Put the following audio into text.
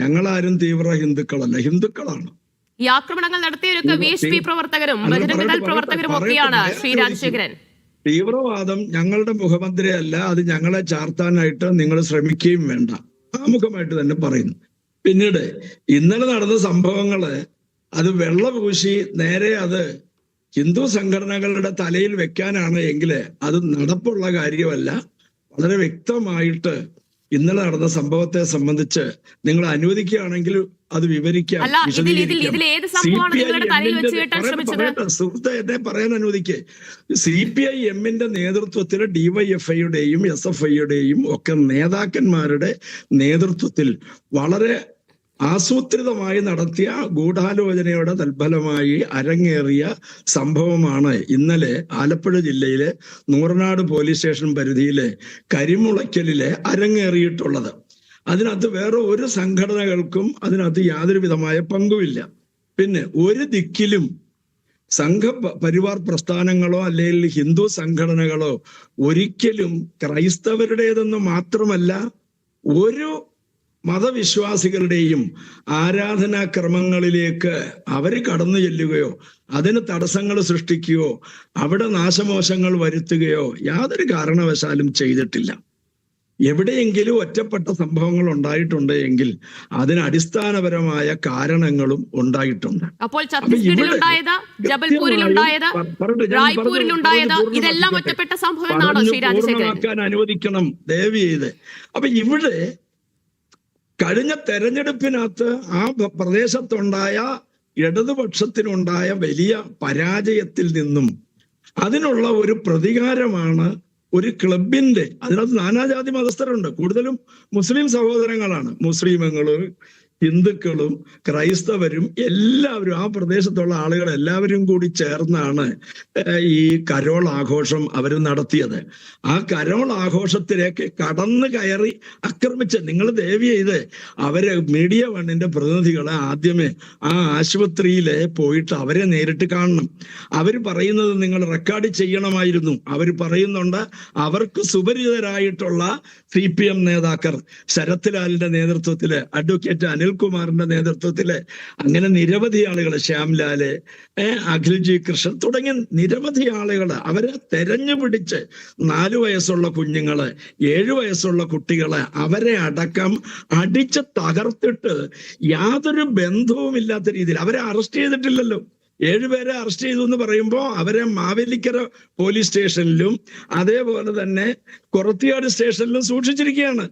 ഞങ്ങളാരും തീവ്ര ഹിന്ദുക്കളല്ല, ഹിന്ദുക്കളാണ്. ഈ ആക്രമണങ്ങൾ നടത്തിയവരൊക്കെ VHP പ്രവർത്തകരും ബജരംഗദൾ പ്രവർത്തകരും ഒക്കെയാണ് ശ്രീ രാജശേഖരൻ. തീവ്രവാദം ഞങ്ങളുടെ മുഖമുദ്രയല്ല, അത് ഞങ്ങളെ ചാർത്താനായിട്ട് നിങ്ങൾ ശ്രമിക്കുകയും വേണ്ട, ആമുഖമായിട്ട് തന്നെ പറയുന്നു. പിന്നീട് ഇന്നലെ നടന്ന സംഭവങ്ങള് അത് വെള്ളപൂശി നേരെ അത് ഹിന്ദു സംഘടനകളുടെ തലയിൽ വെക്കാനാണ് എങ്കിൽ അത് നടപ്പുള്ള കാര്യമല്ല. വളരെ വ്യക്തമായിട്ട് ഇന്നലെ നടന്ന സംഭവത്തെ സംബന്ധിച്ച് നിങ്ങൾ അനുവദിക്കുകയാണെങ്കിൽ അത് വിവരിക്കാം. സുഹൃത്തെ, എന്നെ പറയാൻ അനുവദിക്കേ. CPIM-ന്റെ നേതൃത്വത്തിൽ DYFI-യുടെയും SFI-യുടെയും ഒക്കെ നേതാക്കന്മാരുടെ നേതൃത്വത്തിൽ വളരെ ആസൂത്രിതമായി നടത്തിയ ഗൂഢാലോചനയുടെ തൽഫലമായി അരങ്ങേറിയ സംഭവമാണ് ഇന്നലെ ആലപ്പുഴ ജില്ലയിലെ നൂറനാട് പോലീസ് സ്റ്റേഷൻ പരിധിയിലെ കരിമുളയ്ക്കലിലെ അരങ്ങേറിയിട്ടുള്ളത്. അതിനകത്ത് വേറെ ഒരു സംഘടനകൾക്കും അതിനകത്ത് യാതൊരു വിധമായ പങ്കുമില്ല. പിന്നെ ഒരു ദിക്കിലും സംഘ പരിവാർ പ്രസ്ഥാനങ്ങളോ അല്ലെങ്കിൽ ഹിന്ദു സംഘടനകളോ ഒരിക്കലും ക്രൈസ്തവരുടേതെന്ന് മാത്രമല്ല ഒരു മതവിശ്വാസികളുടെയും ആരാധനാക്രമങ്ങളിലേക്ക് അവർ കടന്നു ചെല്ലുകയോ അതിന് തടസ്സങ്ങൾ സൃഷ്ടിക്കുകയോ അവിടെ നാശമോശങ്ങൾ വരുത്തുകയോ യാതൊരു കാരണവശാലും ചെയ്തിട്ടില്ല. എവിടെയെങ്കിലും ഒറ്റപ്പെട്ട സംഭവങ്ങൾ ഉണ്ടായിട്ടുണ്ട് എങ്കിൽ അതിന് അടിസ്ഥാനപരമായ കാരണങ്ങളും ഉണ്ടായിട്ടുണ്ട്. അപ്പോൾ ഛത്തീസ്ഗഡിലുണ്ടായത്, ജബൽപൂരിലുണ്ടായത്, റായ്പൂരിലുണ്ടായത് ഇതെല്ലാം ഒറ്റപ്പെട്ട സംഭവങ്ങളാണോ ശ്രീ രാജശേഖരൻ? അനുവദിക്കണം ദയവ് ചെയ്ത്. അപ്പൊ ഇവിടെ കഴിഞ്ഞ തെരഞ്ഞെടുപ്പിനകത്ത് ആ പ്രദേശത്തുണ്ടായ ഇടതുപക്ഷത്തിനുണ്ടായ വലിയ പരാജയത്തിൽ നിന്നും അതിനുള്ള ഒരു പ്രതികാരമാണ് ഒരു ക്ലബിന്റെ, അതിനകത്ത് നാനാജാതി മതസ്ഥരുണ്ട്, കൂടുതലും മുസ്ലിം സഹോദരങ്ങളാണ്, മുസ്ലിമുകളും ഹിന്ദുക്കളും ക്രൈസ്തവരും എല്ലാവരും ആ പ്രദേശത്തുള്ള ആളുകൾ എല്ലാവരും കൂടി ചേർന്നാണ് ഈ കരോൾ ആഘോഷം അവർ നടത്തിയത്. ആ കരോൾ ആഘോഷത്തിലേക്ക് കടന്നു കയറി ആക്രമിച്ച് നിങ്ങൾ ദയവ് ചെയ്ത് അവരെ മീഡിയ വണ്ണിന്റെ പ്രതിനിധികളെ ആദ്യമേ ആ ആശുപത്രിയിൽ പോയിട്ട് അവരെ നേരിട്ട് കാണണം. അവർ പറയുന്നത് നിങ്ങൾ റെക്കോർഡ് ചെയ്യണമായിരുന്നു. അവർ പറയുന്നുണ്ട് അവർക്ക് സുപരിചിതരായിട്ടുള്ള CPM നേതാക്കൾ, ശരത് ലാലിന്റെ നേതൃത്വത്തില്, അഡ്വക്കേറ്റ് അനിൽകുമാറിന്റെ നേതൃത്വത്തില്, അങ്ങനെ നിരവധി ആളുകൾ, ശ്യാംലാല്, അഖിൽജി കൃഷ്ണൻ തുടങ്ങിയ നിരവധി ആളുകൾ അവരെ തെരഞ്ഞു പിടിച്ച് 4 വയസ്സുള്ള കുഞ്ഞുങ്ങള്, 7 വയസ്സുള്ള കുട്ടികളെ അവരെ അടക്കം അടിച്ച് തകർത്തിട്ട് യാതൊരു ബന്ധവുമില്ലാത്ത രീതിയിൽ അവരെ അറസ്റ്റ് ചെയ്തിട്ടില്ലല്ലോ. 7 പേരെ അറസ്റ്റ് ചെയ്തു എന്ന് പറയുമ്പോൾ അവരെ മാവേലിക്കര പോലീസ് സ്റ്റേഷനിലും അതേപോലെ തന്നെ കൊറത്തിയാട് സ്റ്റേഷനിലും സൂക്ഷിച്ചിരിക്കുകയാണ്.